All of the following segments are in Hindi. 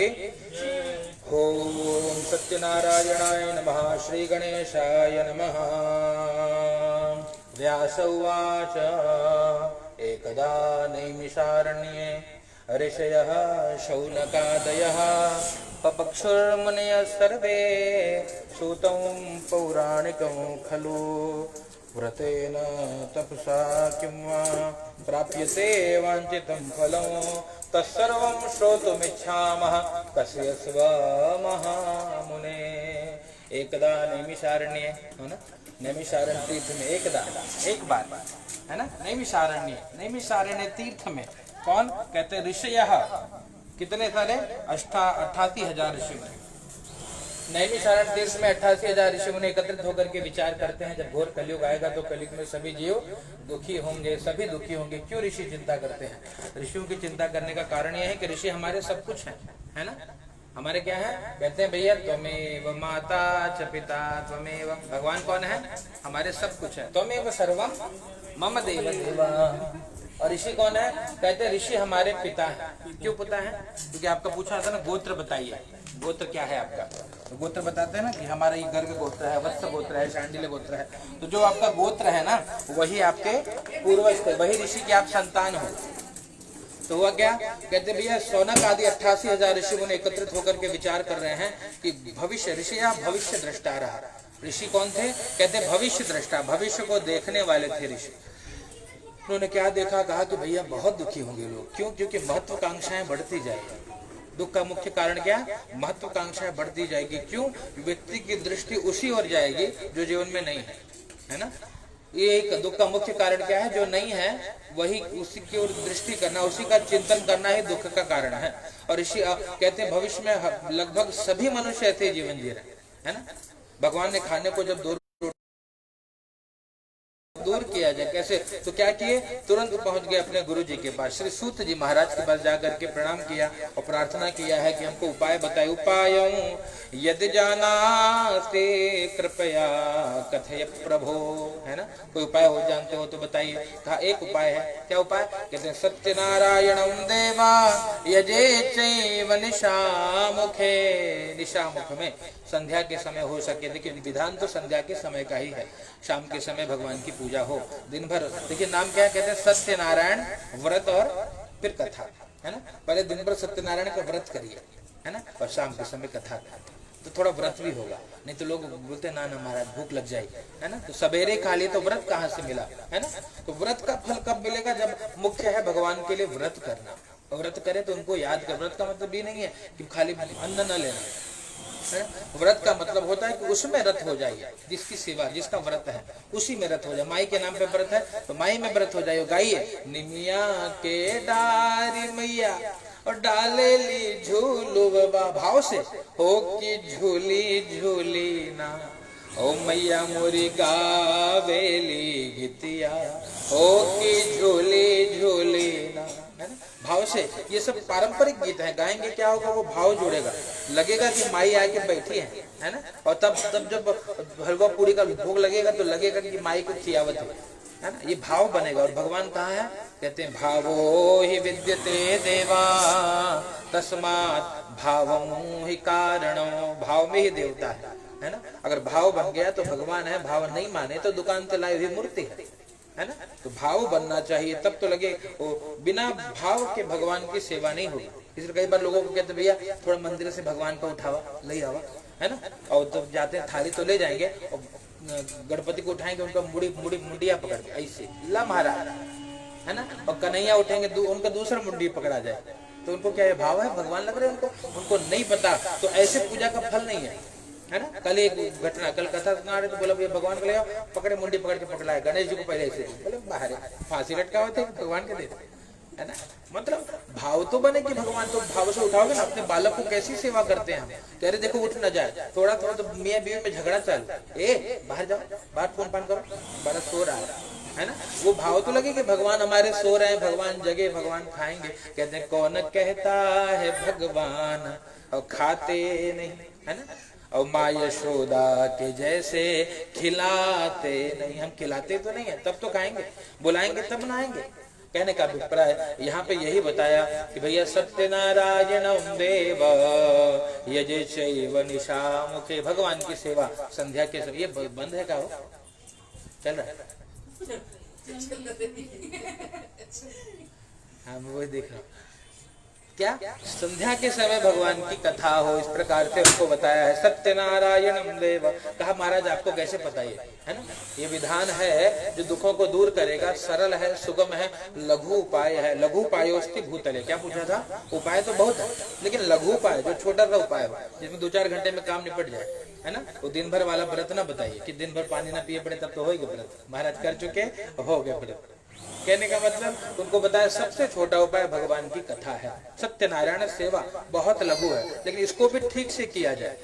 की। ओम सत्यनारायणाय नमः। श्री गणेशाय नमः। व्यास उवाच एकदा नैमिषारण्ये ऋषयः शौनकादयः पपक्षुर्मुनयः सर्वे सूतं पौराणिकं खलु व्रतेन तपसा किं वा प्राप्यते वाञ्छितं फलं तत्सर्वं श्रोतुमिच्छामः कस्य स्वमहामुने। एकदा नैमिषारण्य है ना, नैमिषारण्य तीर्थ में एकदा एक बार है ना, नैमिषारण्य तीर्थ में कौन कहते ऋषयः, कितने सारे 88,000 ऋषि। नैमिषारण्य तीर्थ में 88,000 ऋषि मुनि एकत्रित होकर के विचार करते हैं जब घोर कलयुग आएगा तो कलयुग में सभी जीव दुखी होंगे, सभी दुखी होंगे। क्यों ऋषि चिंता करते हैं? ऋषियों की चिंता करने का कारण यह है कि ऋषि हमारे सब कुछ हैं, है ना। हमारे क्या है? कहते हैं भैया त्वमेव माता च पिता त्वमेव। भगवान कौन है? हमारे सब कुछ है। त्वमेव सर्वम मम देव देवा। और ऋषि कौन है? कहते हैं ऋषि हमारे पिता हैं। क्यों पिता है? क्योंकि आपका पूछा था ना गोत्र बताइए, गोत्र क्या है आपका? तो गोत्र बताते हैं ना कि हमारा ये गर्ग गोत्र है, वत्स गोत्र है, शांडिल्य गोत्र है। तो जो आपका गोत्र है ना वही आपके पूर्वज थे, वही ऋषि की आप संतान हो। तो हुआ क्या? कहते भैया शौनक आदि 88,000 ऋषि मुनि एकत्रित होकर के विचार कर रहे हैं कि भविष्य ऋषि या भविष्य दृष्टा रहा। ऋषि कौन थे? कहते भविष्य दृष्टा, भविष्य को देखने वाले थे ऋषि। उन्होंने क्या देखा? कहा कि भैया बहुत दुखी होंगे लोग। क्यों? क्योंकि महत्वाकांक्षाएं बढ़ती जाएगी। दुख का मुख्य कारण क्या? महत्वाकांक्षाएं बढ़ती जाएगी। क्यों? व्यक्ति की दृष्टि उसी ओर जाएगी जो जीवन में नहीं है, है ना। ये एक दुख का मुख्य कारण क्या है? जो नहीं है वही उसी की ओर दृष्टि करना, उसी का चिंतन करना ही दुख का कारण है। और ऋषि कहते हैं भविष्य में लगभग सभी मनुष्य ऐसे जीवन जी रहे, है ना। भगवान ने खाने को जब दूर किया जाए कैसे, तो क्या किए? तुरंत पहुंच गए अपने गुरु जी के पास, श्री सूत जी महाराज के पास जाकर के प्रणाम किया और प्रार्थना किया है कि हमको उपाय बताए। उपाय यदि जानास्ते कृपया कथय प्रभो, है ना। कोई उपाय हो जानते हो तो बताइए। कहा एक उपाय है। क्या उपाय? कहते हैं सत्यनारायणं देवा यजे चैव निशामुखे। निशामुख में संध्या के समय हो सके, देखिए विधान तो संध्या के समय का ही है। शाम के समय भगवान की पूजा हो, दिन भर। देखिए नाम क्या कहते हैं? सत्यनारायण व्रत और फिर कथा, है ना। पहले दिन भर सत्यनारायण का व्रत करिए, है ना, और शाम के समय कथा तो थोड़ा व्रत भी होगा। नहीं तो लोग बोलते ना महाराज भूख लग जाएगी, है ना। तो सवेरे खा लिए तो व्रत कहाँ से मिला, है ना। तो व्रत का फल कब मिलेगा? जब मुख्य है भगवान के लिए व्रत करना। व्रत करे तो उनको याद कर। व्रत का मतलब ये नहीं है कि खाली अन्न न लेना, व्रत का मतलब होता है कि उसमें रत हो जाइए। जिसकी सेवा, जिसका व्रत है उसी में रत हो जाए। माई के नाम पे व्रत है तो माई में व्रत हो जाए। गाइए निमिया के डारी मैया और डाले ली झूलू बाबा, भाव से हो कि झूली झूली ना ओ मैया मोरी गावेली गीतिया हो कि झूली झूली ना, है ना। भाव से ये सब पारंपरिक गीत है। गाएंगे क्या होगा? वो भाव जुड़ेगा, लगेगा कि माई आके बैठी है ना। और तब जब हलवा पूरी का भोग लगेगा तो लगेगा कि माई को खियावत है ना। ये भाव बनेगा। और भगवान कहाँ है? कहते हैं भावो ही विद्यते देवा तस्मात् भावमो ही कारणो। भाव में ही देवता है ना। अगर भाव बन गया तो भगवान है, भाव नहीं माने तो दुकान से लाई हुई मूर्ति है ना। तो भाव बनना चाहिए तब तो लगे। बिना भाव के भगवान की सेवा नहीं होगी। इसलिए कई बार लोगों को कहते भैया थोड़ा मंदिर से भगवान को उठावा ले आवा, है ना। और जब जाते हैं थाली तो ले जाएंगे और गणपति को उठाएंगे, उनका मुंडिया पकड़ के ऐसे ला महाराज, है ना। और कन्हैया उठेंगे उनका दूसरा मुंडी पकड़ा जाए तो उनको क्या भाव है? भगवान लग रहे हैं उनको नहीं पता। तो ऐसे पूजा का फल नहीं है ना। कल एक घटना, कल कथा सुना रहे तो बोला भैया भगवान को ले आओ, पकड़े मुंडी पकड़ के पकड़ा है। गणेश जी को पहले ऐसे बोले बाहर फांसी लटका होते भगवान के देते, है ना। मतलब भाव तो बने कि भगवान, तो भाव से उठाओगे ना। अपने बालक को कैसी सेवा करते हैं हम, कह रहे देखो उठ न जाए, थोड़ा थोड़ा तो मियाँ बीवी में झगड़ा चल, बाहर जाओ, बाहर फोन पान करो, बड़ा सो रहा है ना। वो भाव तो लगे कि भगवान हमारे सो रहे हैं, भगवान जगे, भगवान खाएंगे। कहते हैं कौन कहता है भगवान और खाते नहीं, है ना। और माँ यशोदा के जैसे खिलाते नहीं। हम खिलाते तो नहीं है, तब तो खाएंगे, बुलाएंगे तब बनाएंगे। कहने का अभिप्राय यहाँ पे यही बताया कि भैया सत्यनारायणं देव यजे चैव निशा मुखे, भगवान की सेवा संध्या के समय। ये बंद है क्या हो चल रहा है? हाँ मैं वही देख रहा हूँ। क्या संध्या के समय भगवान की कथा हो, इस प्रकार से उनको बताया है। सत्यनारायणं देव कहा महाराज आपको कैसे पता है ना? ये विधान है जो दुखों को दूर करेगा, सरल है, सुगम है, लघु उपाय है। लघु उपायोस्ति भूतले, क्या पूछा था? उपाय तो बहुत है लेकिन लघु उपाय जो छोटा सा उपाय हो जिसमें 2-4 घंटे में काम निपट जाए, है ना? वो दिन भर वाला व्रत ना बताइए कि दिन भर पानी ना पिए पड़े तब तो हो गए व्रत। महाराज कर चुके, हो गए व्रत। कहने का मतलब उनको बताया सबसे छोटा उपाय भगवान की कथा है। सत्यनारायण सेवा बहुत लघु है लेकिन इसको भी ठीक से किया जाए,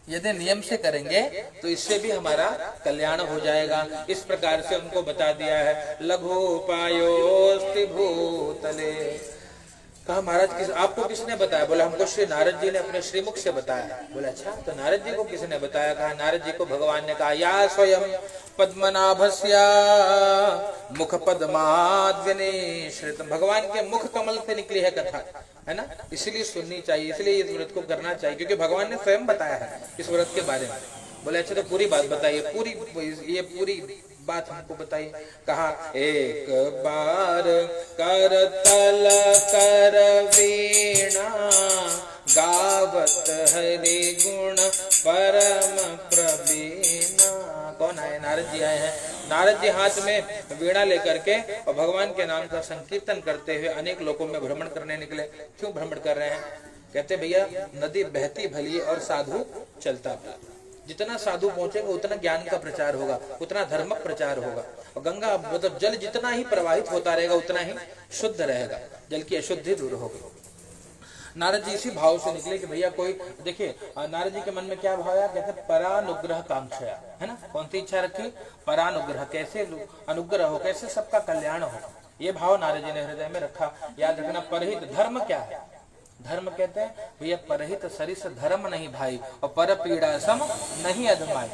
यदि नियम से करेंगे तो इससे भी हमारा कल्याण हो जाएगा। इस प्रकार से उनको बता दिया है। लघु उपायोस्ति भूतले। कहा महाराज आपको किसने बताया? बोला हमको श्री नारद जी ने अपने श्रीमुख से बताया। बोला अच्छा तो नारद जी को किसने बताया? कहा नारद जी को भगवान ने कहा या स्वयं पद्मनाभस्या मुख पद्माद्विनिश्रितम्, भगवान के मुख कमल से निकली है कथा, है ना? इसलिए सुननी चाहिए, इसलिए इस व्रत को करना चाहिए क्योंकि भगवान ने स्वयं बताया है इस व्रत के बारे में। बोले अच्छा तो पूरी बात बताइए, पूरी बात हमको बताइए। कहा एक बार करतल कर वीणा गावत हरि गुण परम प्रवीणा। कौन आए? नारद जी आए हैं। नारद जी हाथ में वीणा लेकर के और भगवान के नाम का संकीर्तन करते हुए अनेक लोगों में भ्रमण करने निकले। क्यों भ्रमण कर रहे हैं? कहते भैया नदी बहती भली और साधु चलता भला। जितना साधु पहुंचेगा उतना ज्ञान का प्रचार होगा, उतना धर्म प्रचार होगा। और गंगा मतलब जल जितना ही प्रवाहित होता रहेगा उतना ही शुद्ध रहेगा, जल की अशुद्धि दूर होगी। नारद जी इसी भाव से निकले कि भैया कोई देखिए नारद जी के मन में क्या भाव है? कहते परानुग्रह कांक्षा, है ना? कौन सी इच्छा रखी? परानुग्रह, कैसे अनुग्रह हो, कैसे सबका कल्याण हो, ये भाव नारद जी ने हृदय में रखा। याद रखना परहित धर्म क्या है? धर्म कहते हैं भैया परहित सरिस धर्म नहीं भाई और पर पीड़ा सम नहीं अधमाई।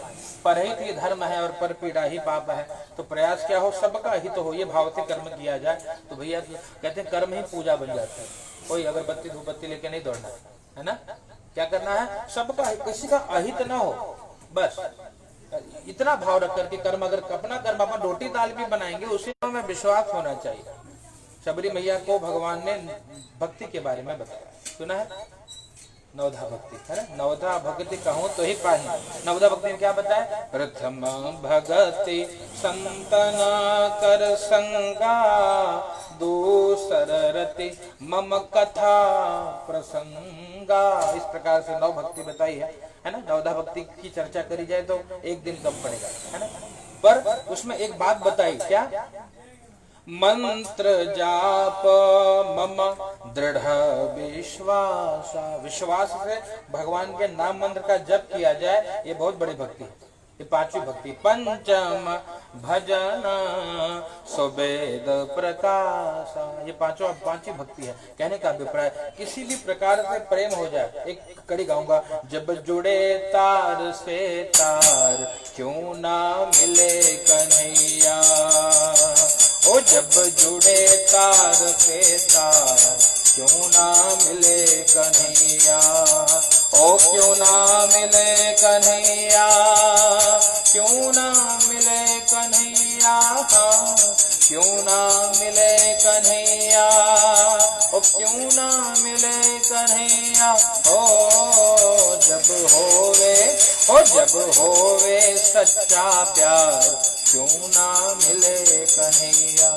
परहित ही धर्म है और पर पीड़ा ही पाप है। तो प्रयास क्या हो? सबका हित हो, ये भाव से कर्म किया जाए तो भैया कहते हैं कर्म ही पूजा बन जाती है। कोई अगरबत्ती धूपबत्ती लेके नहीं दौड़ना है ना? क्या करना है? सबका, किसी का अहित ना हो, बस इतना भाव रख करके कर्म, अगर अपना कर्म अपन रोटी दाल भी बनाएंगे उसी में विश्वास होना चाहिए। शबरी मैया को भगवान ने भक्ति के बारे में बताया, सुना है? नवधा भक्ति, है ना? नवधा भक्ति कहूँ तो ही पाही। नवधा भक्ति में क्या बताया? प्रथम भगति संतना कर संगा दूसर रति मम कथा प्रसंगा। इस प्रकार से नव भक्ति बताई है ना? नवधा भक्ति की चर्चा करी जाए तो एक दिन कम पड़ेगा, है ना? पर उसमें एक बात बताई, क्या? मंत्र जाप मम दृढ़ विश्वास, विश्वास से भगवान के नाम मंत्र का जप किया जाए, ये बहुत बड़ी भक्ति है। ये पांचवी भक्ति। पंचम भजन सुवेद प्रकाश, ये पांचवी भक्ति है। कहने का अभिप्राय किसी भी प्रकार से प्रेम हो जाए। एक कड़ी गाऊंगा, जब जुड़े तार से तार क्यों ना मिले कन्हैया, ओ जब जुड़े तार से तार क्यों ना मिले कन्हैया, ओ क्यों ना मिले कन्हैया, क्यों ना मिले कन्हैया, क्यों ना मिले कन्हैया, ओ क्यों ना मिले कन्हैया, ओ जब होवे सच्चा प्यार क्यों ना मिले कन्हैया।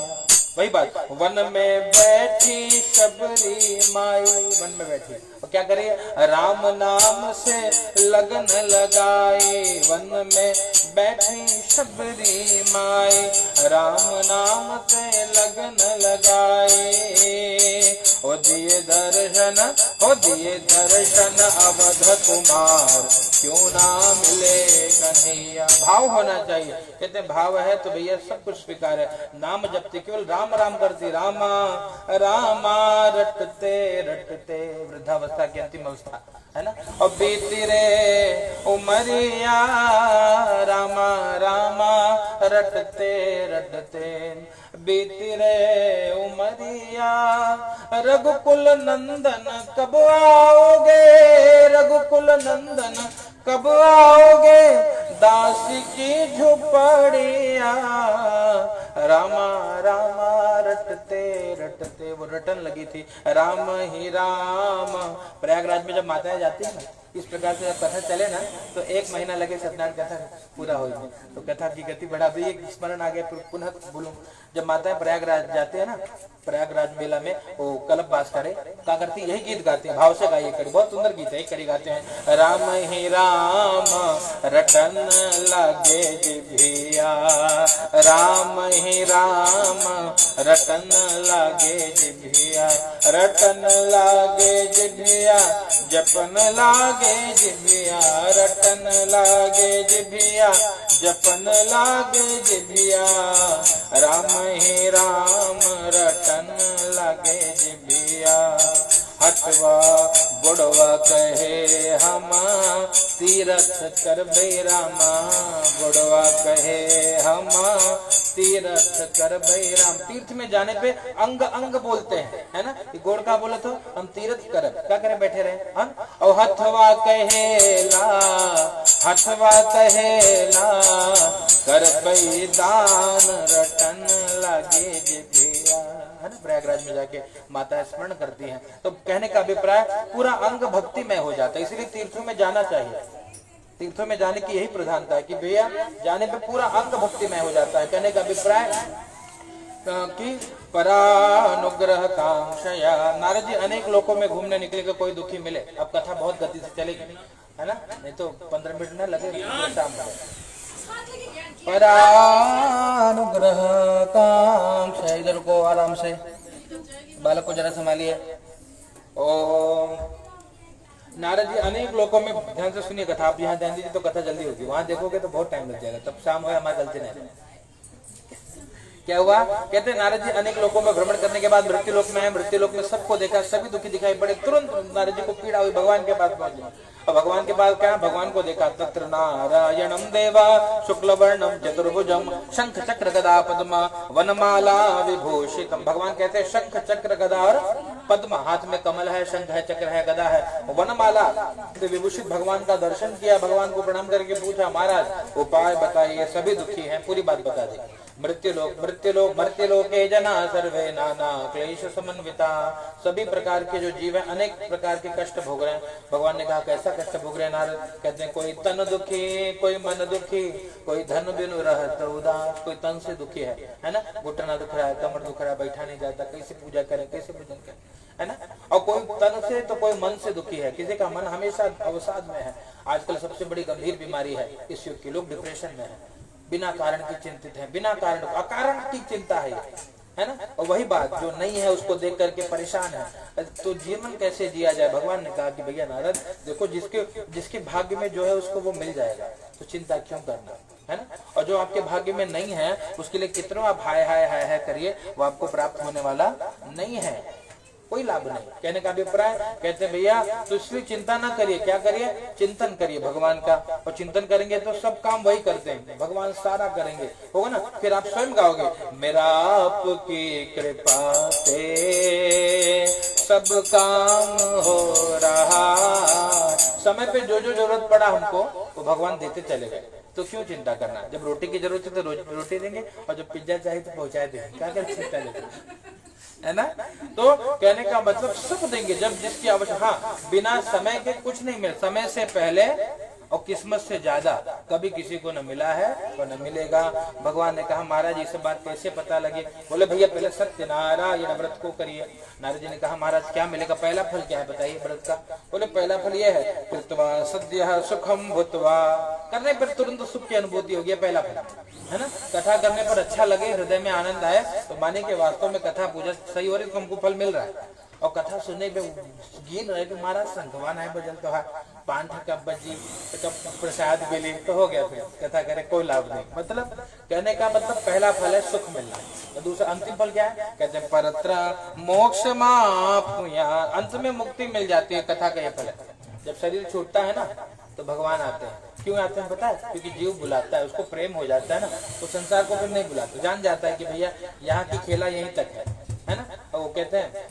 वही बात, वन में बैठी शबरी माई, वन में बैठी और क्या करे? राम नाम से लगन लगाई। वन में बैठी शबरी माई, राम नाम से लगन लगाई। ओ दिए दर्शन अवध कुमार क्यों ना मिले कन्हैया। भाव होना चाहिए। कहते भाव है तो भैया सब कुछ स्वीकार है। नाम जपते केवल राम राम करती, रामा रामा रटते रटते वृद्धावस्था की अंतिम अवस्था, है ना? और बीती रे उमरिया, रामा रामा रटते रटते बीती रे उमरिया, रघुकुल नंदन कब आओगे, रघुकुल नंदन कब आओगे, दासी की झोपड़िया, रामा रामा रटते रटते, वो रटन लगी थी राम ही राम। प्रयागराज में जब माताएं जाती है ना, इस प्रकार से जब कथा चले ना, तो 1 महीना लगे सत्यनारायण कथा पूरा हो जाए। तो कथा की गति बढ़ा दी, एक स्मरण आ गया, पुनः बोलूं। जब माताएं प्रयागराज जाते हैं ना, प्रयागराज मेला में वो कल्प बास करे, क्या करती, यही गीत गाते हैं, भाव से गाइए कड़ी, बहुत सुंदर गीत है। एक कड़ी गाते हैं, राम ही राम रटन लगे जिभिया, राम ही राम रटन लगे जिभिया, रटन लागे जिभिया, जपन लागे जिभिया, रटन लागे जिभिया, जपन लागे जिभिया, राम ही राम रटन लागे जिभिया। हटवा बुढ़वा कहे हम तीरथ कर भई रामा, बुढ़वा कहे हम तीरथ कर भई राम। तीर्थ में जाने पे अंग अंग बोलते हैं, है ना। गोड़ का बोले तो हम तीर्थ कर, क्या करें, बैठे रहे हम। और हथवा कहेला, हथवा कहेला कर भई दान, रटन लागे जिभिया, है ना। प्रयागराज में जाके माता स्मरण करती हैं, तो कहने का अभिप्राय पूरा अंग भक्ति में हो जाता है। इसलिए तीर्थों में जाना चाहिए। तीर्थों में जाने की यही प्रधानता है कि भैया जाने पे पूरा अंग भक्ति में हो जाता है। कहने का अभिप्राय कि परानुग्रह कांक्षया, नारद जी अनेक लोकों में घूमने निकले कि कोई दुखी मिले। अब कथा बहुत गति से चलेगी, है ना, नहीं तो 15 मिनट न लगे शाम में। परानुग्रह कांक्षया, इधर को आराम से, बालक को जरा संभालिए। ओम। नारद जी अनेक लोगों में, ध्यान से सुनिए कथा, आप यहाँ ध्यान दीजिए तो कथा जल्दी होगी, वहां देखोगे तो बहुत टाइम लग जाएगा, तब शाम हो हमारी गलती नहीं। क्या हुआ, कहते नारद जी अनेक लोगों में भ्रमण करने के बाद मृत्यु लोक में आए, मृत्यु लोक में सबको देखा, सभी दुखी दिखाई पड़े, तुरंत नारद जी को पीड़ा हुई, भगवान के पास पहुंचे। और भगवान के पास क्या, भगवान को देखा, तत्र नारायणम देवा शुक्ल वर्णम चतुर्भुजम शंख चक्र गदा पद्म वनमाला विभूषितम। भगवान कहते हैं शंख चक्र गदा और पद्म, हाथ में कमल है, शंख है, चक्र है, गदा है, वनमाला विभूषित भगवान का दर्शन किया, भगवान को प्रणाम करके पूछा, महाराज उपाय बताइए, सभी दुखी हैं, पूरी बात बता दी। मृत्यु लोके जना सर्वे नाना क्लेश समन्विता, सभी प्रकार के जो जीव हैं अनेक प्रकार के कष्ट भोग रहे हैं। भगवान ने कहा कैसा कष्ट भोग रहे हैं नारद, कहते हैं कोई तन दुखी, कोई मन दुखी, कोई धन बिनु रहत उदास, कोई तन से दुखी है ना, घुटना दुख रहा है, कमर दुख रहा है, बैठा नहीं जाता, कैसे पूजा करें, कैसे पूजन करें, है ना। और कोई तन से तो कोई मन से दुखी है, किसी का मन हमेशा अवसाद में है। आजकल सबसे बड़ी गंभीर बीमारी है इस युग की, लोग डिप्रेशन में है, बिना कारण की चिंतित है, बिना कारण अकारण की चिंता है ना। और वही बात जो नहीं है उसको देख करके परेशान है, तो जीवन कैसे जिया जाए। भगवान ने कहा कि भैया नारद देखो, जिसके भाग्य में जो है उसको वो मिल जाएगा, तो चिंता क्यों करना, है ना। और जो आपके भाग्य में नहीं है उसके लिए कितना आप हाय हाय हाय हाय करिए, वो आपको प्राप्त होने वाला नहीं है, कोई लाभ नहीं। कहने का अभिप्राय, कहते हैं भैया तो इसलिए चिंता ना करिए, क्या करिए, चिंतन करिए भगवान का, और चिंतन करेंगे तो सब काम वही करते हैं, भगवान सारा करेंगे, होगा ना। फिर आप स्वयं गाओगे, मेरा आपकी कृपा से सब काम हो रहा, समय पे जो जो जरूरत पड़ा हमको वो भगवान देते चले गए, तो क्यों चिंता करना। जब रोटी की जरूरत है तो रोटी देंगे, और जब पिज्जा चाहिए तो पहुंचा देंगे, क्या कर चिंता लेते, है ना। तो कहने का मतलब सब देंगे जब जिसकी आवश्यकता। हाँ, बिना समय के कुछ नहीं मिल, समय से पहले और किस्मत से ज्यादा कभी किसी को न मिला है तो न मिलेगा। भगवान ने कहा महाराज ये सब बात कैसे पता लगे, बोले भैया पहले सत्यनारायण व्रत को करिए। नारद जी ने कहा महाराज क्या मिलेगा, पहला फल क्या है बताइए व्रत का। बोले पहला फल ये है, कृत्वा सद्यः सुखम भूत्वा, करने पर तुरंत सुख की अनुभूति होगी, पहला फल है ना। कथा करने पर अच्छा लगे, हृदय में आनंद आए, तो माने के वास्तव में कथा पूजा सही हो रही तो हमको फल मिल रहा है। और कथा सुनने पे गीत रहे कि महाराज संगवान है बजल तो है, पान का बजी प्रसाद मिली तो हो गया, फिर कथा करे कोई लाभ नहीं। मतलब कहने का मतलब पहला फल है सुख मिलना, और दूसरा अंतिम फल क्या है, कहते हैं परत्र मोक्ष माप्नुयात्, अंत में मुक्ति मिल जाती है, कथा का यह फल है। जब शरीर छूटता है ना तो भगवान आते हैं। क्यों आते हैं पता है? क्योंकि जीव बुलाता है, उसको प्रेम हो जाता है ना, तो संसार को फिर नहीं बुलाता, जान जाता है कि भैया यहाँ की खेला यहीं तक है ना। और वो कहते हैं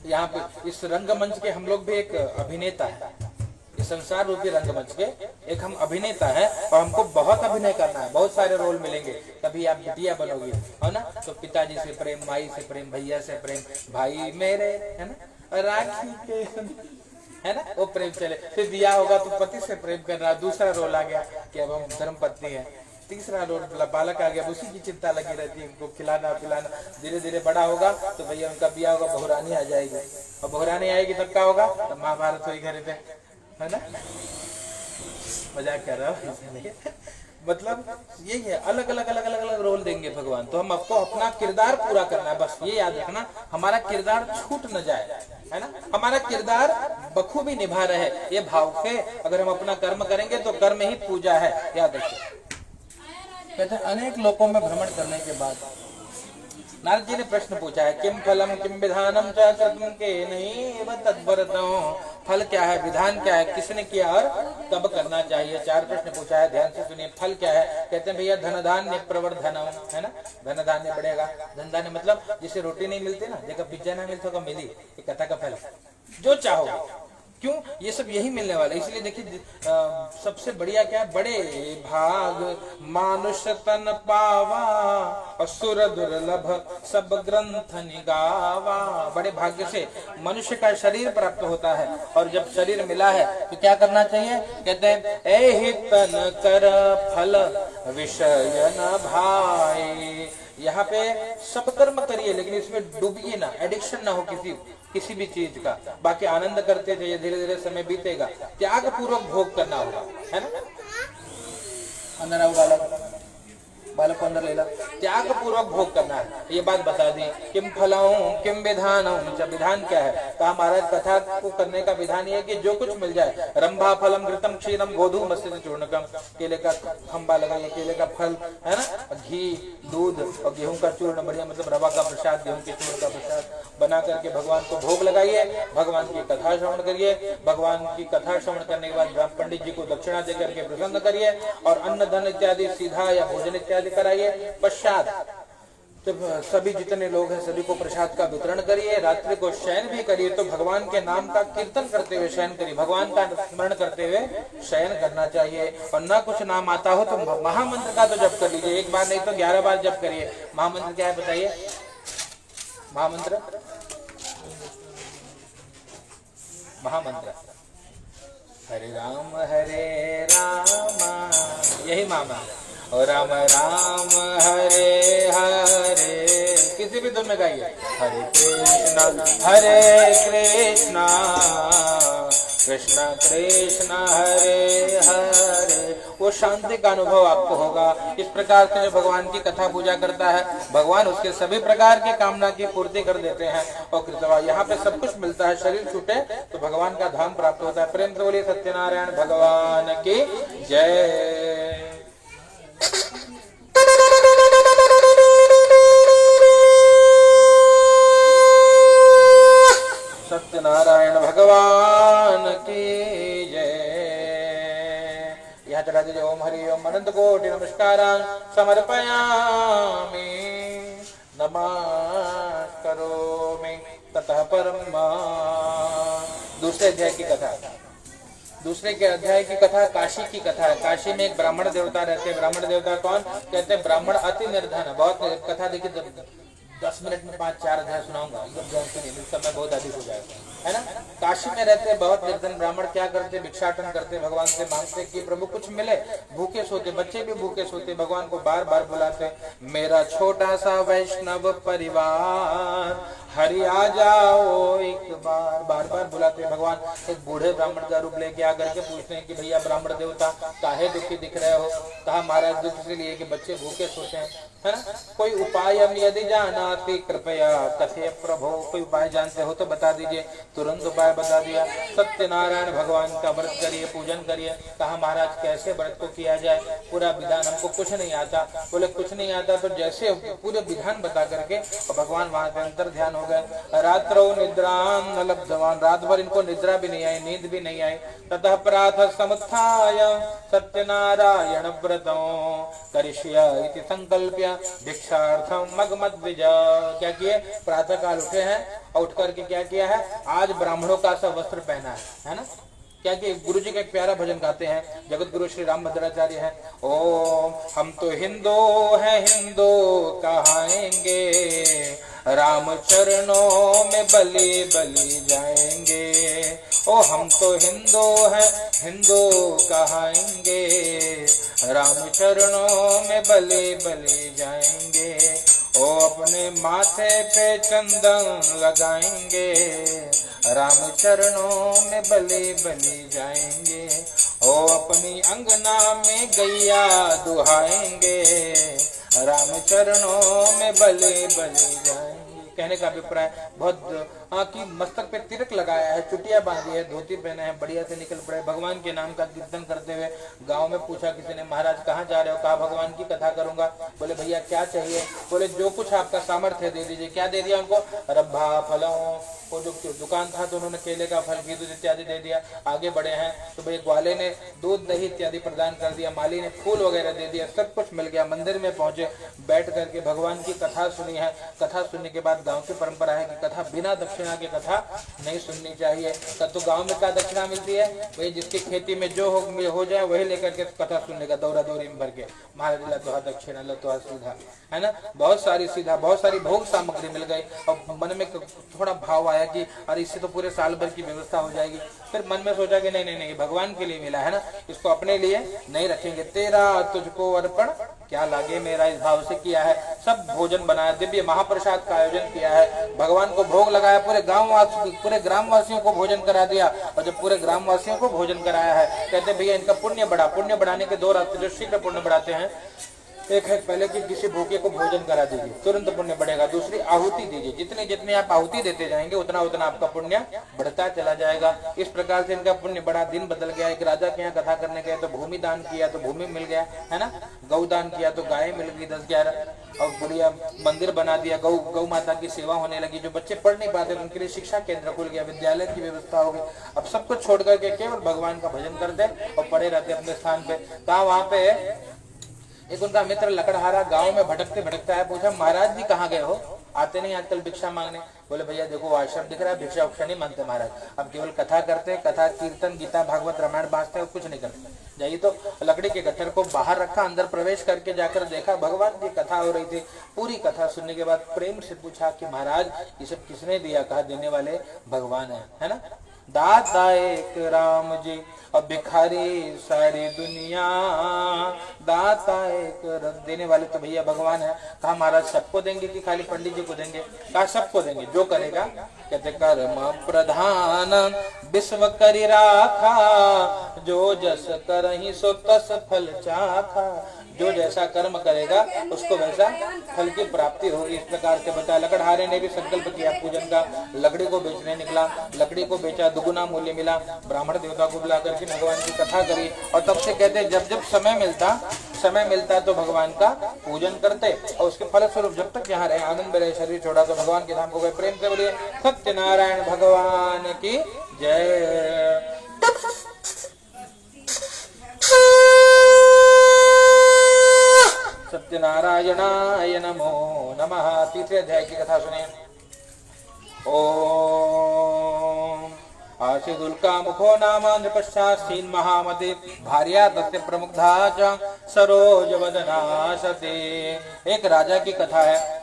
यहाँ पे इस रंगमंच के हम लोग भी एक अभिनेता है, इस संसार रूपी रंगमंच के एक हम अभिनेता है, और हमको बहुत अभिनय करना है, बहुत सारे रोल मिलेंगे। कभी आप बिटिया बनोगी है ना, तो पिताजी से प्रेम, माई से प्रेम, भैया से प्रेम, भाई मेरे है ना, राखी के है ना, वो प्रेम चले। फिर दिया होगा तो पति से प्रेम कर रहा, दूसरा रोल आ गया कि अब हम धर्म पत्नी है। तीसरा रोल बालक आ गया, उसी की चिंता लगी रहती है, उनको खिलाना पिलाना। धीरे धीरे बड़ा होगा तो भैया उनका बिया होगा, बहुरानी आ जाएगी, और बहुरानी आएगी तब क्या होगा? तब महाभारत होगी घर पे, है ना। मजाक कर रहा हूँ मतलब यही है, अलग अलग अलग अलग अलग रोल देंगे भगवान। तो हम आपको अपना किरदार पूरा करना है, बस ये याद रखना, हमारा किरदार छूट न जाए, है ना, हमारा किरदार बखूबी निभा रहे, ये भाव से अगर हम अपना कर्म करेंगे तो कर्म ही पूजा है, याद रखिए। कहते हैं अनेक लोकों में भ्रमण करने के बाद नारद जी ने प्रश्न पूछा है, किम फलम किम विधानम च कर्तुम के नहीं तत्परतम, फल क्या है, विधान क्या है, किसने किया और कब करना चाहिए। 4 प्रश्न पूछा है, ध्यान से सुनिए। फल क्या है? कहते हैं भैया धन धान्य प्रवर्धनम, है ना, धन धान्य बढ़ेगा। धन धान्य मतलब जिसे रोटी नहीं मिलती ना, देखा पिज्जा ना मिलता मिली, ये कथा का फल, जो चाहो। क्यों? ये सब यही मिलने वाला है। इसलिए देखिए सबसे बढ़िया क्या है, बड़े भाग मानुष तन पावा, असुर दुर्लभ सब ग्रंथ निगावा। बड़े भाग्य से मनुष्य का शरीर प्राप्त होता है, और जब शरीर मिला है तो क्या करना चाहिए? कहते हैं एहि तन कर फल विषय न भाई। यहाँ पे सब कर्म करिए, लेकिन इसमें डूबिए ना, एडिक्शन ना हो किसी भी चीज का। बाकी आनंद करते जाइए, धीरे धीरे समय बीतेगा। त्याग पूर्वक भोग करना होगा, है ना। अंदर आओ बालक को अंदर ले ला। त्याग पूर्वक भोग करना है, ये बात बता दी। किम फलाऊं किम विधानऊं, विधान क्या है? कहा महाराज कथा को करने का विधान ये है कि जो कुछ मिल जाए, रंभा फलम घृतम क्षीरम गोधूम मत्स्य चूर्णकम, केले का खंबा लगाइए, केले का फल, है ना, घी दूध और गेहूं का चूर्ण, बढ़िया मतलब रवा का प्रसाद, गेहूं के चूर्ण का प्रसाद बना करके भगवान को भोग लगाइए। भगवान की कथा श्रवण करिए। भगवान की कथा श्रवण करने के बाद पंडित जी को दक्षिणा देकर के प्रसन्न करिए, और अन्न धन इत्यादि सीधा या भोजन इत्यादि कराइए। पश्चात जब सभी जितने लोग हैं सभी को प्रसाद का वितरण करिए। रात्रि को शयन भी करिए, तो भगवान के नाम का कीर्तन करते हुए शयन करिए, भगवान का स्मरण करते हुए शयन करना चाहिए। और ना कुछ नाम आता हो तो महामंत्र का तो जप कर लीजिए, एक बार नहीं तो 11 बार जप करिए। महामंत्र क्या है बताइए? महामंत्र हरे राम यही महामंत्र, और राम राम हरे हरे, किसी भी धुन में गाइए। हरे कृष्णा कृष्ण कृष्ण हरे हरे, वो शांति का अनुभव आपको होगा। इस प्रकार से जो भगवान की कथा पूजा करता है, भगवान उसके सभी प्रकार के कामना की पूर्ति कर देते हैं। और कृतवा यहाँ पे सब कुछ मिलता है, शरीर छूटे तो भगवान का धाम प्राप्त होता है। प्रेम से बोलिए सत्यनारायण भगवान की जय। सत्यनारायण भगवान की जय। यहाँ चढ़ा दीजिए ओम हरि ओम अनंत कोटि नमस्कारान् समर्पयामि, नमः करोमि ततः परम। दूसरे अध्याय की कथा, दूसरे के अध्याय की कथा काशी की कथा है। काशी में एक ब्राह्मण देवता रहते हैं। ब्राह्मण देवता कौन? कहते हैं ब्राह्मण अति निर्धन है। बहुत कथा देखिए, 10 मिनट में 5-4 अध्याय सुनाऊंगा, एकदम ध्यान सुनिए, समय बहुत अधिक हो जाएगा, है ना। काशी में रहते हैं बहुत निर्धन ब्राह्मण। क्या करते? भिक्षाटन करते, भगवान से मांगते कि प्रभु कुछ मिले। भूखे सोते, बच्चे भी भूखे सोते, भगवान को बार बार बुलाते, मेरा छोटा सा वैष्णव परिवार हरि आ जाओ एक बार, बार बार बुलाते भगवान। एक बूढ़े ब्राह्मण का रूप लेके आकर के पूछते हैं कि भैया ब्राह्मण देवता काहे दुखी दिख रहे हो? कहा महाराज दुख इसलिए कि बच्चे भूखे सोते हैं, है ना। कोई उपाय यदि जानाति कृपया कथय प्रभो, कोई उपाय जानते हो तो बता दीजिए। तुरंत उपाय बता दिया। सत्यनारायण भगवान का व्रत करिए, पूजन करिए। कहा महाराज कैसे व्रत को किया जाए? पूरा विधान, हमको कुछ नहीं आता। बोले कुछ नहीं आता तो जैसे पूरे विधान बता करके भगवान वहां पे अंतर ध्यान हो गए। रात्रौ निद्रां न लब्धवान, रात भर इनको निद्रा भी नहीं आई, नींद भी नहीं आई। ततः प्रातः समुत्थाय सत्यनारायण व्रतो करिष्य इति संकल्प्य भिक्षार्थम मगमद्विज। क्या किए, प्रातः काल उठे हैं और उठ करके क्या किया है, आज ब्राह्मणों का सा वस्त्र पहना है ना। क्या कि गुरु जी का एक प्यारा भजन गाते हैं, जगत गुरु श्री राम भद्राचार्य हैं। ओम हम तो हिंदू हैं, हिंदू कहाएंगे, राम चरणों में बलि बलि जाएंगे। ओ हम तो हिंदू हैं, हिंदू कहाएंगे, राम चरणों में बलि बलि जाएंगे। ओ अपने माथे पे चंदन लगाएंगे, राम चरणों में बलि बलि जाएंगे। ओ अपनी अंगना में गैया दुहाएंगे, राम चरणों में बलि बलि जाएंगे। कहने का अभिप्राय बहुत कि मस्तक पे तिलक लगाया है, चुटिया बांधी है, धोती पहने हैं, बढ़िया से निकल पड़े भगवान के नाम का कीर्तन करते हुए। गांव में पूछा किसी ने, महाराज कहाँ जा रहे हो? कहा भगवान की कथा करूंगा। बोले भैया क्या चाहिए? बोले जो कुछ आपका सामर्थ्य दे दीजिए। क्या दे दिया उनको? रब्बा फलों, वो जो दुकान था तो उन्होंने केले का फल, घी दूध इत्यादि दे दिया। आगे बढ़े हैं तो भाई ग्वाले ने दूध दही इत्यादि प्रदान कर दिया, माली ने फूल वगैरह दे दिया, सब कुछ मिल गया। मंदिर में पहुंचे, बैठ करके भगवान की कथा सुनी है। कथा सुनने के बाद गांव की परंपरा है कि कथा बिना दक्षिणा के कथा नहीं सुननी चाहिए। तो गांव में क्या दक्षिणा मिलती है? भाई जिसकी खेती में जो हो जाए वही लेकर के कथा सुनने का, दौरा दौरी में भर के, महाराज लतोहा दक्षिणा लतोहा सीधा, है ना। बहुत सारी सीधा, बहुत सारी भोग सामग्री मिल गई और मन में थोड़ा भाव आया कि अरे इससे तो पूरे साल भर की व्यवस्था हो जाएगी। फिर मन में सोचा कि नहीं नहीं नहीं, भगवान के लिए मिला है ना, इसको अपने लिए नहीं रखेंगे। तेरा तुझको अर्पण क्या लागे मेरा, इस भाव से किया है। सब भोजन बनाया, दिव्य महाप्रसाद का आयोजन किया है, भगवान को भोग लगाया, पूरे ग्रामवासियों को भोजन करा दिया। और जब पूरे ग्रामवासियों को भोजन कराया है, कहते भैया इनका पुण्य बढ़ा। पुण्य बढ़ाने के दो रास्ते जो शीघ्र पुण्य बढ़ाते हैं, एक है पहले कि किसी भूखे को भोजन करा दीजिए, तुरंत पुण्य बढ़ेगा। दूसरी आहुति दीजिए, जितने जितने आप आहुति देते जाएंगे उतना उतना आपका पुण्य बढ़ता चला जाएगा। इस प्रकार से इनका पुण्य बढ़ा, दिन बदल गया। एक राजा के यहाँ कथा करने गए तो भूमि दान किया तो भूमि मिल गया, है ना। गौ दान किया तो गाय मिल गई 10-11, और बढ़िया मंदिर बना दिया, गौ माता की सेवा होने लगी। जो बच्चे पढ़ नहीं पाते उनके लिए शिक्षा केंद्र खुल गया, विद्यालय की व्यवस्था हो गई। अब सब कुछ छोड़ करके केवल भगवान का भजन करते और पड़े रहते अपने स्थान पे। कहा वहां पे एक उनका मित्र लकड़हारा गांव में भटकते भटकता है, पूछा महाराज जी कहाँ गए हो, आते नहीं आजकल भिक्षा मांगने। बोले भैया देखो आश्रम दिख रहा है, भिक्षा उक्षा नहीं मांगते महाराज, अब केवल कथा करते, कथा कीर्तन गीता भागवत रामायण बांचते और कुछ नहीं करते। जाइए तो लकड़ी के गट्ठर को बाहर रखा, अंदर प्रवेश करके जाकर देखा भगवान की कथा हो रही थी। पूरी कथा सुनने के बाद प्रेम से पूछा कि महाराज ये सब किसने दिया? कहा देने वाले भगवान है ना। दाता एक राम जी और भिखारी सारी दुनिया, दाता एक देने वाले तो भैया भगवान है। कहा महाराज सबको देंगे कि खाली पंडित जी को देंगे? कहा सबको देंगे, जो करेगा। कहते कर्म प्रधान विश्व करी राखा, जो जस करहि सो तस फल चाखा। जो जैसा कर्म करेगा उसको वैसा फल की प्राप्ति होगी। इस प्रकार से बताया। लकड़हारे ने भी संकल्प किया पूजन का, लकड़ी को बेचने निकला, लकड़ी को बेचा, दुगुना मूल्य मिला। ब्राह्मण देवता को बुला करके भगवान की कथा करी और तब से कहते जब जब समय मिलता तो भगवान का पूजन करते और उसके फल स्वरूप जब तक यहाँ रहे आनंद में रहे, शरीर छोड़ा तो भगवान के धाम को गए। प्रेम से बोलिए सत्यनारायण भगवान की जय। सत्यनारायणाय नमो नमः। तीसरे अध्याय की कथा सुनिए। ओम आशीदुल्का मुखो नाम नृपश्चासीन महामते भार्या तस्य प्रमुग्धा च सरोजवदना सते। एक राजा की कथा है।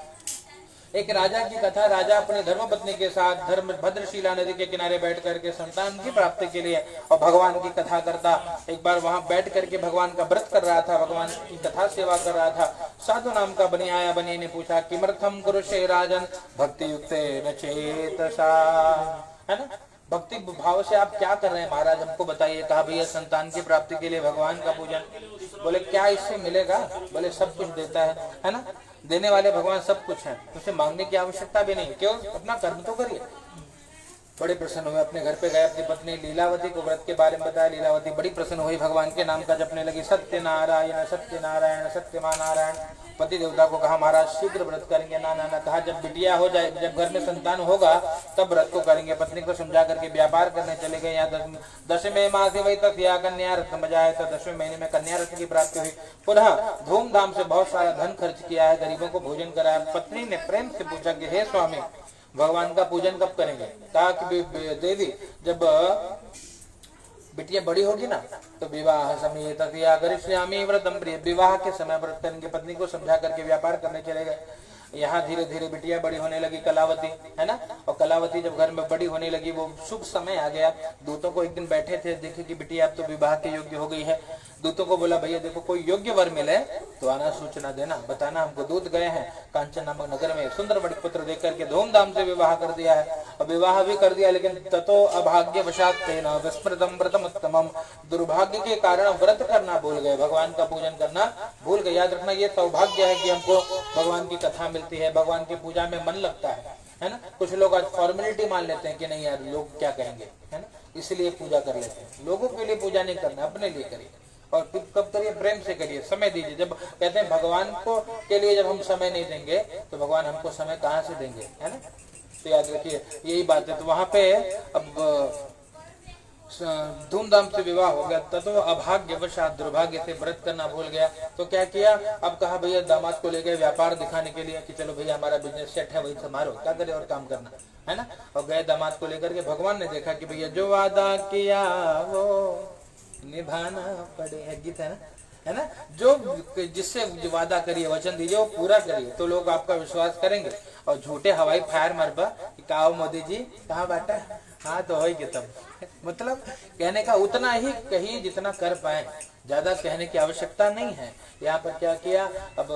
एक राजा की कथा। राजा अपने धर्मपत्नी के साथ भद्रशिला नदी के किनारे बैठ करके संतान की प्राप्ति के लिए और भगवान की कथा करता। एक बार वहां बैठ करके भगवान का व्रत कर रहा था, भगवान की कथा सेवा कर रहा था। साधु नाम का बनी आया। बनी ने पूछा किमर्थम कुरुषे राजन भक्ति युक्तेन चेतसा, है ना। भक्ति भाव से आप क्या कर रहे हैं महाराज, हमको बताइए। कहा भैया संतान की प्राप्ति के लिए भगवान का पूजन। बोले क्या इससे मिलेगा? बोले सब कुछ देता है ना। देने वाले भगवान सब कुछ है, उसे मांगने की आवश्यकता भी नहीं, क्यों? अपना कर्म तो करिए। बड़े प्रसन्न हुए, अपने घर पे गए, अपनी पत्नी लीलावती को व्रत के बारे में बताया। लीलावती बड़ी प्रसन्न हुई, भगवान के नाम का जपने लगी, सत्यनारायण सत्यनारायण सत्यमा नारायण। पति देवता को कहा महाराज शीघ्र व्रत करेंगे। ना ना ना कहा जब बिटिया हो जाए, जब घर में संतान होगा तब व्रत को करेंगे। पत्नी को समझा करके व्यापार करने चले गए। यहाँ दशमें मासे वही तक या कन्या रत्न बजाए, तो 10वें महीने में कन्या रत्न की प्राप्ति हुई। पुनः धूमधाम से बहुत सारा धन खर्च किया है, गरीबों को भोजन कराया। पत्नी ने प्रेम से पूछा कि हे स्वामी भगवान का पूजन कब करेंगे? कहा कि देवी जब बिटिया बड़ी होगी ना तो विवाह समय करिष्यामि व्रतम प्रिय, विवाह के समय व्रत करेंगे। पत्नी को समझा करके व्यापार करने चले गए। यहाँ धीरे धीरे बिटिया बड़ी होने लगी, कलावती है ना। और कलावती जब घर में बड़ी होने लगी, वो शुभ समय आ गया। दूतों को एक दिन बैठे थे, देखे कि बिटिया अब तो विवाह के योग्य हो गई है। दूतों को बोला भैया देखो कोई योग्य वर मिले तो आना, सूचना देना, बताना हमको। दूत गए हैं कांचन नामक नगर में, सुंदर बड़ी पुत्र देख करके धूमधाम से विवाह कर दिया है। और विवाह भी कर दिया, लेकिन ततो अभाग्यवशात् तेन विस्मृतं व्रतमुत्तमम्, दुर्भाग्य के कारण व्रत करना भूल गए, भगवान का पूजन करना भूल गए। याद रखना ये सौभाग्य है कि हमको भगवान की कथा मिलती है, भगवान की पूजा में मन लगता है ना। कुछ लोग आज फॉर्मेलिटी मान लेते हैं कि नहीं यार लोग क्या कहेंगे, है ना, इसलिए पूजा कर लेते हैं। लोगों के लिए पूजा नहीं करना, अपने लिए करिए। और कब करिए? प्रेम से करिए, समय दीजिए। जब कहते हैं भगवान को के लिए जब हम समय नहीं देंगे तो भगवान हमको समय कहाँ से देंगे, है ना। तो याद रखिए यही बात है। तो वहां पे अब धूमधाम से विवाह हो गया, तो अभाग्यवशात दुर्भाग्य से व्रत करना भूल गया। तो क्या किया? अब कहा भैया दामाद को ले गए व्यापार दिखाने के लिए कि चलो भैया हमारा बिजनेस सेट है, वही संभालो, क्या करे और काम करना, है ना। और गए दामाद को लेकर के। भगवान ने देखा कि भैया जो वादा किया वो निभाना पड़ेगा, गीत है ना। जो जिससे जो वादा करिए, वचन दीजिए, वो पूरा करिए, तो लोग आपका विश्वास करेंगे। और झूठे हवाई फायर मरबा कहा मोदी जी कहाँ बैठा, हाँ तो होगी तब। मतलब कहने का उतना ही कहिए जितना कर पाए, ज्यादा कहने की आवश्यकता नहीं है। यहाँ पर क्या किया? अब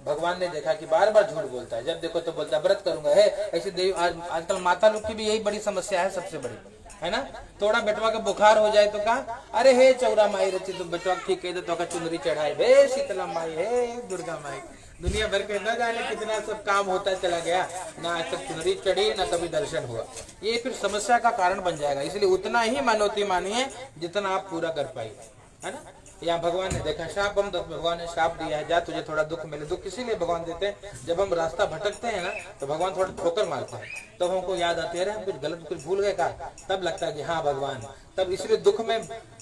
भगवान ने देखा कि बार बार झूठ बोलता है, जब देखो तो बोलता है व्रत करूंगा है। ऐसे देव आजकल माता लोग की भी यही बड़ी समस्या है, सबसे बड़ी, है ना। थोड़ा बेटवा का बुखार हो जाए तो कहा अरे हे चौरा माई रची, तो बेटवा ठीक कह दे तो चुनरी चढ़ाए, हे शीतला माई, हे दुर्गा माई। दुनिया भर के न जाने कितना सब काम होता चला गया, ना आज तक चुनरी चढ़ी ना कभी दर्शन हुआ। ये फिर समस्या का कारण बन जाएगा। इसलिए उतना ही मानवती मानिए जितना आप पूरा कर पाइए, है ना। यहाँ भगवान ने देखा शाप, हम भगवान ने शाप दिया है, जा तुझे थोड़ा दुख मिले। दुख इसीलिए भगवान देते हैं, जब हम रास्ता भटकते हैं ना तो भगवान थोड़ा ठोकर मारते हैं, तब हमको याद आती है हम कुछ गलत कुछ भूल गए का, तब लगता है कि हाँ भगवान, तब इसलिए दुख में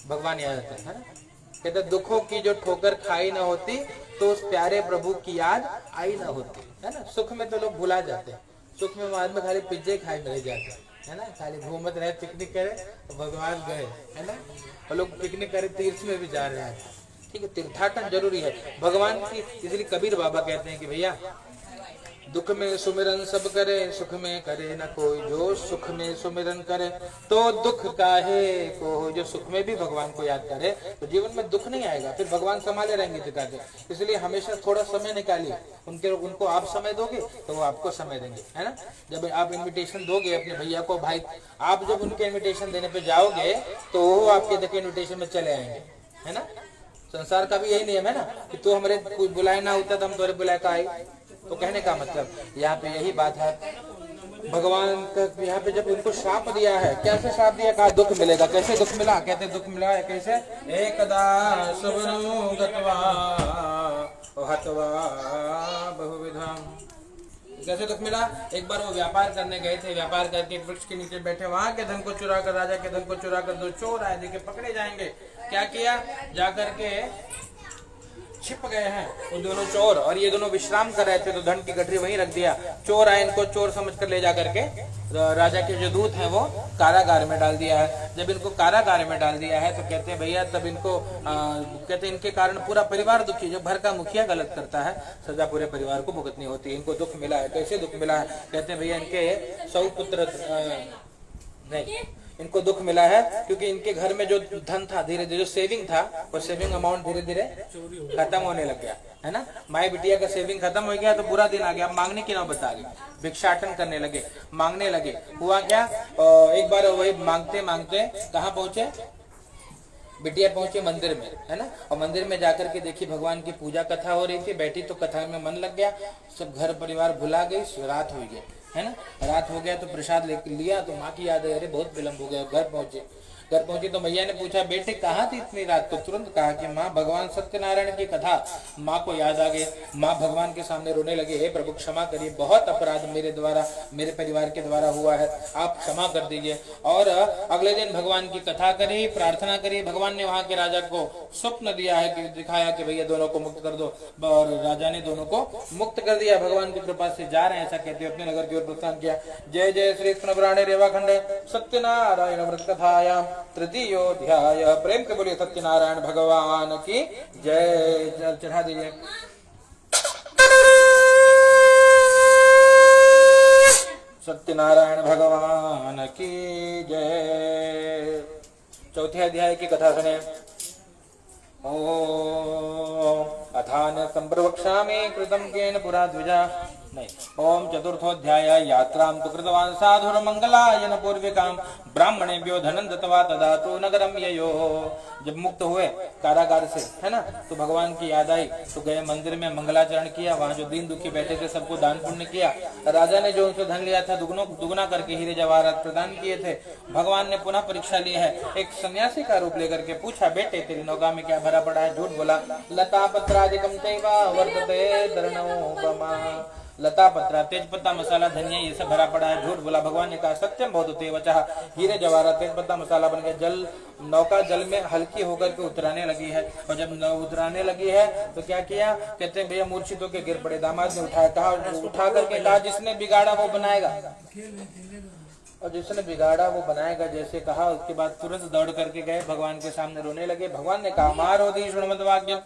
भगवान याद आते हैं, है ना। कहते दुखों की जो ठोकर खाई ना होती तो उस प्यारे प्रभु की याद आई ना होती, है ना। सुख में तो लोग भुला जाते हैं, सुख में आदमी खाली पिज्जे खाए रह जाते, है ना। खाली घूमत रहे, पिकनिक करे तो भगवान गए, है ना। और लोग पिकनिक करे, तीर्थ में भी जा रहे हैं, ठीक है। तीर्थाटन जरूरी है भगवान की। इसलिए कबीर बाबा कहते हैं कि भैया दुख में सुमिरन सब करे, सुख में करे न कोई, जो सुख में सुमिरन करे तो दुख काहे को। जो सुख में भी भगवान को याद करे तो जीवन में दुख नहीं आएगा, फिर भगवान संभाले रहेंगे दिखा के। इसलिए हमेशा थोड़ा समय निकालिए, उनको आप समय दोगे तो वो आपको समय देंगे, है ना। जब आप इन्विटेशन दोगे अपने भैया को, भाई, आप जब उनके इन्विटेशन देने पे जाओगे तो वो आपके देखे इन्विटेशन में चले आएंगे, है ना। संसार का भी यही नियम है ना कि तू हमारे कुछ बुलाए ना होता तो हम तुम्हारे बुलाए का आई। तो कहने का मतलब यहाँ पे यही बात है। भगवान का यहाँ पे जब उनको श्राप दिया है, कैसे श्राप दिया? कहा दुख मिलेगा। कैसे दुख मिला? कहते दुख मिला है कैसे? एकदा सुवनो गत्वा हत्वा बहुविधम्। कैसे दुख मिला? एक बार वो व्यापार करने गए थे, व्यापार करके वृक्ष के नीचे बैठे, वहां के धन को चुरा कर, राजा के धन को चुरा कर दो चोर आए, देखे पकड़े जाएंगे। क्या किया? जाकर के छिप गए हैं वो दोनों चोर, और ये दोनों विश्राम कर रहे थे तो धन की गठरी वहीं रख दिया। चोर आए, इनको चोर समझकर ले जा करके राजा के जो दूत हैं वो कारागार में डाल दिया है। जब इनको कारागार में डाल दिया है तो कहते हैं भैया तब इनको कहते हैं इनके कारण पूरा परिवार दुखी। जो घर का मुखिया गलत करता है सजा पूरे परिवार को भुगतनी होती है। इनको दुख मिला है। कैसे दुख मिला है? कहते हैं भैया इनके 100 पुत्र नहीं, इनको दुख मिला है क्योंकि इनके घर में जो धन था, धीरे धीरे जो सेविंग था वो सेविंग अमाउंट धीरे धीरे खत्म होने लग गया, है ना। माई बिटिया का सेविंग खत्म हो गया तो बुरा दिन आ गया, मांगने की नौबत आ गई, भिक्षाटन करने लगे, मांगने लगे। हुआ क्या? एक बार वही मांगते मांगते कहाँ पहुंचे? बिटिया पहुंचे मंदिर में, है ना। और मंदिर में जाकर के देखी भगवान की पूजा कथा हो रही थी, बैठी तो कथा में मन लग गया, सब घर परिवार भुला गई, रात हो गई। है ना। रात हो गया तो प्रसाद लिया तो माँ की याद है, अरे बहुत विलम्ब हो गया। घर पहुंची तो मैया ने पूछा बेटे कहाँ थी इतनी रात? तो तुरंत कहा कि माँ भगवान सत्यनारायण की कथा। माँ को याद आ गई, माँ भगवान के सामने रोने लगे, हे प्रभु क्षमा करिए, बहुत अपराध मेरे द्वारा मेरे परिवार के द्वारा हुआ है, आप क्षमा कर दीजिए। और अगले दिन भगवान की कथा करी, प्रार्थना करी। भगवान ने वहां के राजा को स्वप्न दिया है कि दिखाया कि भैया दोनों को मुक्त कर दो, और राजा ने दोनों को मुक्त कर दिया। भगवान की कृपा से जा रहे हैं ऐसा कहते अपने नगर की ओर प्रस्थान किया। जय जय श्री कृष्ण पुराणे रेवाखंड सत्यनारायण व्रत कथायाम तृतीयोध्याय। प्रेम के बोलिए सत्यनारायण भगवान की जय। जल चढ़ा दीजिए। सत्यनारायण भगवान की जय। चौथे अध्याय की कथा सुने। ओम अथान संप्रवक्ष्यामि कृतं केन पुरा द्विजा। नहीं, ओम चतुर्थोध्याय यात्रां तु कृतवान् साधुर्मंगलायन पूर्विकां ब्राह्मणेभ्यो धनं दत्त्वा तदा तु नगरं ययो। जब मुक्त हुए कारागार से, है ना, तो भगवान की याद आई तो गए मंदिर में, मंगलाचरण किया। वहां जो दीन दुखी बैठे थे सबको दान पुण्य किया। राजा ने जो उनसे धन लिया था दुगुना करके हीरे जवाहरात प्रदान किए थे। भगवान ने पुनः परीक्षा ली है। एक सन्यासी का रूप लेकर के पूछा बेटे तेरी नौका में क्या भरा पड़ा है? झूठ बोला। लता पत्रादिकं चैव वर्तते दर्णोपमा। लता पत्रा तेज पत्ता मसाला धनिया ये सब भरा पड़ा है। झूठ बोला। भगवान ने कहा सत्यम भवतु वचः। हीरे जवाहरात तेज पत्ता मसाला बन गया। जल नौका जल में हल्की होकर के उतराने लगी है, और जब उतराने लगी है तो क्या किया? कहते हैं भैया मूर्छित होकर गिर पड़े। दामाद ने उठाया, कहा उठा करके कहा जिसने बिगाड़ा वो बनाएगा, और जिसने बिगाड़ा वो बनाएगा जैसे कहा। उसके बाद तुरंत दौड़ करके गए, भगवान के सामने रोने लगे। भगवान ने कहा मारोधी शुणमत वाक्यम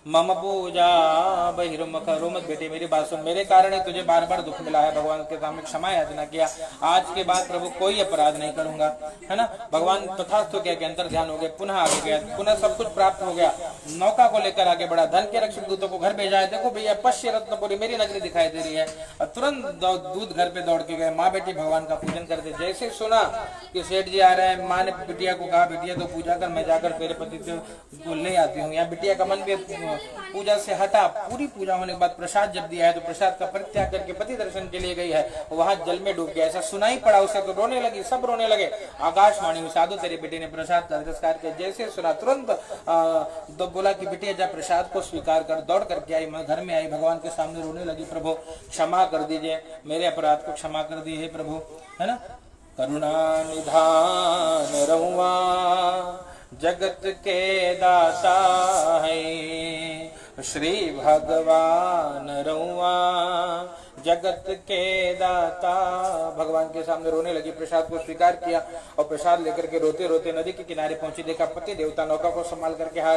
मम पूजा बहिर्मुख। रो मत बेटे, मेरी बात सुन, मेरे कारण ही तुझे बार बार दुख मिला है। भगवान के सामने क्षमा याचना किया। आज के बाद प्रभु कोई अपराध नहीं करूंगा, है ना। भगवान तथास्तु कह के अंतर ध्यान हो गए। पुनः आगे गया, पुनः सब कुछ प्राप्त हो गया। नौका को लेकर आगे बढ़ा। धन के रक्षक दूतों को घर भेजा है। देखो भैया पश्य रत्नपुरी मेरी नगरी दिखाई दे रही है। और तुरंत दूध घर पे दौड़ के गए। माँ बेटी भगवान का पूजन करते। जैसे सुना कि सेठ जी आ रहे हैं, माँ ने बिटिया को कहा बिटिया तो पूजा कर, मैं जाकर तेरे पति को ले आती हूँ। यहाँ बिटिया का मन भी पूजा से हटा। पूरी पूजा होने के बाद प्रसाद जब दिया है तो प्रसाद का परित्याग करके पति दर्शन के लिए गई है। वहां जल में डूब गया। ऐसा सुनाई पड़ा उसे तो रोने लगी, सब रोने लगे। आकाशवाणी में साधु तेरे बेटे ने प्रसाद का तिरस्कार किया। जैसे सुना तुरंत तो बोला कि बिटिया जा प्रसाद को स्वीकार कर। दौड़ करके आई, घर में आई, भगवान के सामने रोने लगी। प्रभु क्षमा कर दीजिए, मेरे अपराध को क्षमा कर दीजिए प्रभु, है ना। करुणा निधान रहुआ जगत के दाता है, श्री भगवान रहुआ जगत के दाता। भगवान के सामने रोने लगी। प्रसाद को स्वीकार किया और प्रसाद लेकर के रोते रोते नदी के किनारे पहुंची। देखा पति देवता नौका को संभाल करके आ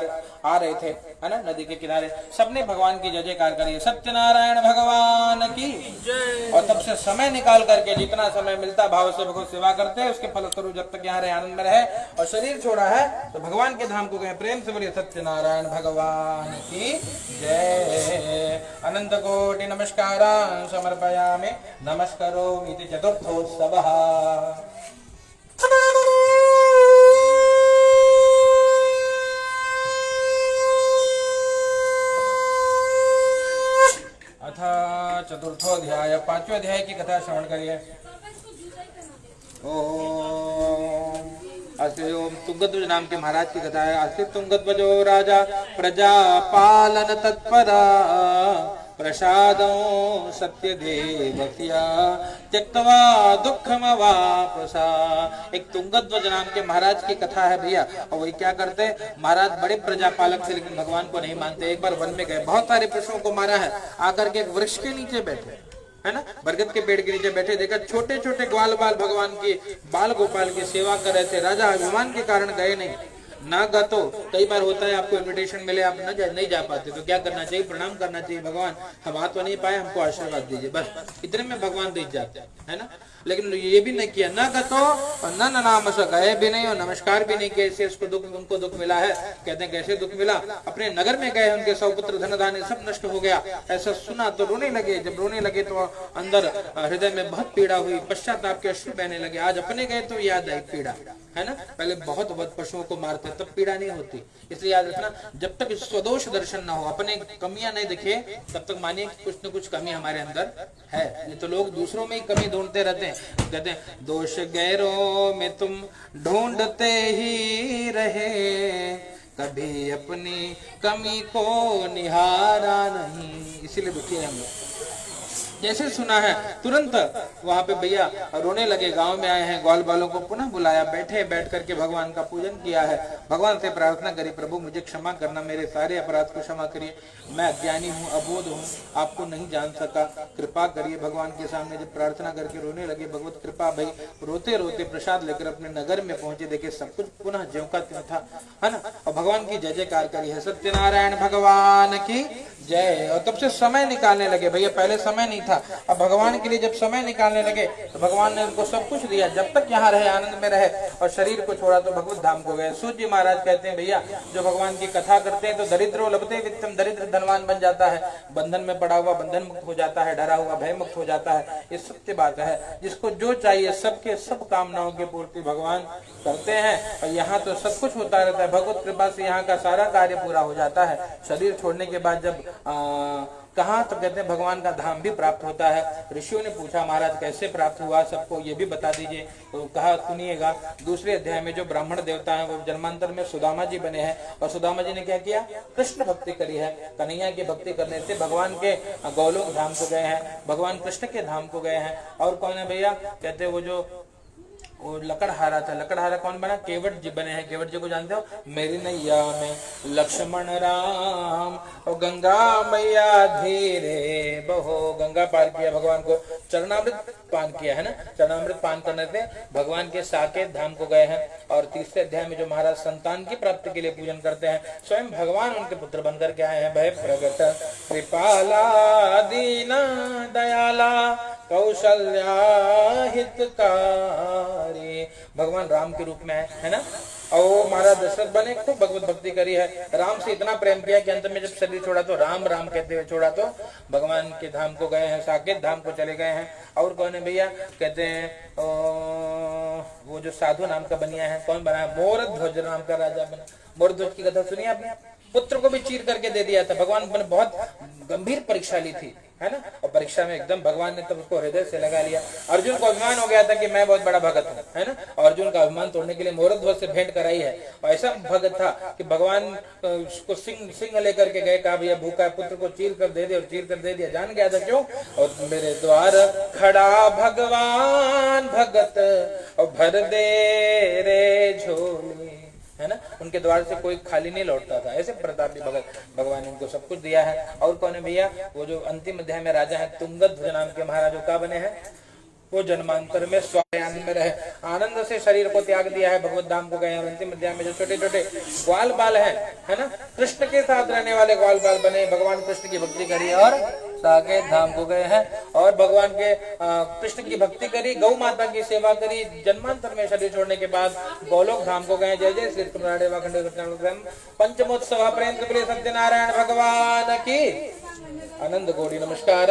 रहे थे, है ना, नदी के किनारे। सबने भगवान की जय जयकार करी, सत्यनारायण भगवान की जय। और तब से समय निकाल करके जितना समय मिलता भाव से भगवत सेवा करते हैं। उसके फलस्वरूप जब तक यहाँ रहे आनंद में रहे, और शरीर छोड़ा है तो भगवान के धाम को गए। प्रेम से बोलिए सत्यनारायण भगवान की जय। अनंत कोटि नमस्कारान् समर्पयामि। नमस्करोमि इति चतुर्थोत्सवः। अथ चतुर्थोध्याय, पांचवें अध्याय की कथा श्रवण करिए। ओम तुंगध्वज नाम के महाराज की कथा है। अस्ति तुंगध्वजो राजा प्रजा पालन तत्परा प्रसादं सत्य देवक्या त्यक्त्वा दुःखमवापसा। एक तुंगध्वज नाम के महाराज की कथा है भैया। और वही क्या करते, महाराज बड़े प्रजापालक थे लेकिन भगवान को नहीं मानते। एक बार वन में गए, बहुत सारे पशुओं को मारा है। आकर के एक वृक्ष के नीचे बैठे, है ना, बरगद के पेड़ के नीचे बैठे। देखा छोटे छोटे ग्वाल बाल भगवान की बाल गोपाल की सेवा कर रहे थे। राजा अभिमान के कारण गए नहीं। ना गतो, कई बार होता है आपको इनविटेशन मिले, आप नहीं जा पाते, तो क्या करना चाहिए? प्रणाम करना चाहिए। भगवान हम आ तो नहीं पाए, हमको आशीर्वाद दीजिए, बस इतने में भगवान दिख जाते हैं, है ना। लेकिन ये भी नहीं किया, न गतो और न नाम से गए भी नहीं और नमस्कार भी नहीं किया। इससे उनको दुख मिला है। कहते हैं कैसे दुख मिला? अपने नगर में गए, उनके सौ पुत्र धन धान्य सब नष्ट हो गया। ऐसा सुना तो रोने लगे। जब रोने लगे तो अंदर हृदय में बहुत पीड़ा हुई, पश्चाताप के अश्रु बहने लगे। आज अपने गए तो याद आई पीड़ा, है ना। पहले बहुत बहुत पशुओं को मारते तब पीड़ा नहीं होती। इसलिए याद रखना, जब तक स्वदोष दर्शन ना हो, अपने कमियां नहीं दिखे, तब तक मानिए कुछ न कुछ कमी हमारे अंदर है। ये तो लोग दूसरों में ही कमी ढूंढते रहते हैं। कहते हैं दोष गैरों में तुम ढूंढते ही रहे, कभी अपनी कमी को निहारा नहीं। इसीलिए दुखी है हम लोग। जैसे सुना है तुरंत वहां पे भैया रोने लगे। गांव में आए हैं, ग्वाल बालों को पुनः बुलाया, बैठे, बैठ करके भगवान का पूजन किया है। भगवान से प्रार्थना करी, प्रभु मुझे क्षमा करना, मेरे सारे अपराध को क्षमा करिए, मैं अज्ञानी हूँ, अबोध हूँ, आपको नहीं जान सका, कृपा करिए। भगवान के सामने जब प्रार्थना करके रोने लगे, भगवत कृपा भई, रोते रोते प्रसाद लेकर अपने नगर में पहुंचे, देखे सब कुछ पुनः ज्यों का त्यों था, है ना। और भगवान की जय जयकार करी है, सत्यनारायण भगवान की जय। और तब से समय निकालने लगे भैया, पहले समय नहीं था, अब भगवान के लिए जब समय निकालने लगे तो भगवान ने उनको सब कुछ दिया। जब तक यहाँ रहे, आनंद में रहे, और शरीर को छोड़ा तो भगवत धाम को गए। सूर्य महाराज कहते हैं भैया, जो भगवान की कथा करते हैं तो दरिद्रो लभते वित्तम, दरिद्र धनवान बन जाता है, बंधन में पड़ा हुआ बंधन मुक्त हो जाता है, डरा हुआ भय मुक्त हो जाता है। ये सत्य बात है। जिसको जो चाहिए सबके सब कामनाओं की पूर्ति भगवान करते हैं। और यहाँ तो सब कुछ होता रहता है, भगवत कृपा से यहाँ का सारा कार्य पूरा हो जाता है। शरीर छोड़ने के बाद जब कहाँ, तो कहते हैं भगवान का धाम भी प्राप्त होता है। ऋषियों ने पूछा महाराज कैसे प्राप्त हुआ, सबको ये भी बता दीजिए। तो कहा सुनिएगा, दूसरे अध्याय में जो ब्राह्मण देवता हैं वो जन्मांतर में सुदामा जी बने हैं। और सुदामा जी ने क्या किया, कृष्ण भक्ति करी है। कन्हैया की भक्ति करने से भगवान के गौलोक धाम को गए हैं, भगवान कृष्ण के धाम को गए हैं। और कौन है भैया, कहते हैं वो लकड़हारा था। लकड़हारा कौन बना, केवट जी बने हैं। केवट जी को जानते हो, मेरी नैया में लक्ष्मण राम और गंगा मैया धीरे बहो। गंगा पार किया, भगवान को चरणामृत पान किया, है ना। चरणामृत पान करने से भगवान के साकेत धाम को गए हैं। और तीसरे अध्याय में जो महाराज संतान की प्राप्ति के लिए पूजन करते हैं, स्वयं भगवान उनके पुत्र बनकर के आए हैं। भय प्रगट कृपाला दीना दयाला कौशल्या हितकारी, भगवान राम के रूप में है ना। और वो महाराज दशरथ बने, खूब भगवत भक्ति करी है। राम से इतना प्रेम किया कि अंत में जब शरीर छोड़ा तो राम राम कहते हुए छोड़ा, तो भगवान के धाम को गए हैं, साकेत धाम को चले गए हैं। और कौन है भैया, कहते हैं वो जो साधु नाम का बनिया है, कौन बना, मोरध्वज नाम का राजा बना। मोरध्वज की कथा सुनिए आपने, पुत्र को भी चीर करके दे दिया था। भगवान ने बहुत गंभीर परीक्षा ली थी, है ना। और परीक्षा में एकदम भगवान ने तब उसको हृदय से लगा लिया। अर्जुन को अभिमान हो गया था कि मैं बहुत बड़ा भगत हूँ, है ना। और अर्जुन का अभिमान तोड़ने के लिए मोरध्वज से भेंट कराई है। और ऐसा भगत था कि भगवान उसको सिंह लेकर के गए, कहा भैया भूखा पुत्र को चीर कर दे दे, और चीर कर दे दिया। जान गया था क्यों, और मेरे द्वार खड़ा भगवान भगत और भर दे रे झोली, है ना। उनके द्वार से कोई खाली नहीं लौटता था। ऐसे प्रतापी भगत, भगवान ने उनको सब कुछ दिया है। और कौन है भैया, वो जो अंतिम अध्याय में राजा है तुंगध्वज नाम के महाराज, का बने हैं, वो जन्मांतर में स्वायानंद में रहे, आनंद से शरीर को त्याग दिया है, भगवत धाम को गए हैं। अंतिम अध्याय में जो छोटे छोटे ग्वाल बाल है ना, कृष्ण के साथ रहने वाले ग्वाल बाल बने, भगवान कृष्ण की भक्ति करी और साकेत धाम को गए हैं। और भगवान के कृष्ण की भक्ति करी, गौ माता की सेवा करी, जन्मांतर में शरीर छोड़ने के बाद गोलोक धाम को गए। जय जय श्री कृष्ण। पंचमोत्सव प्रेम सत्यनारायण भगवान की आनंद कोटि नमस्कार।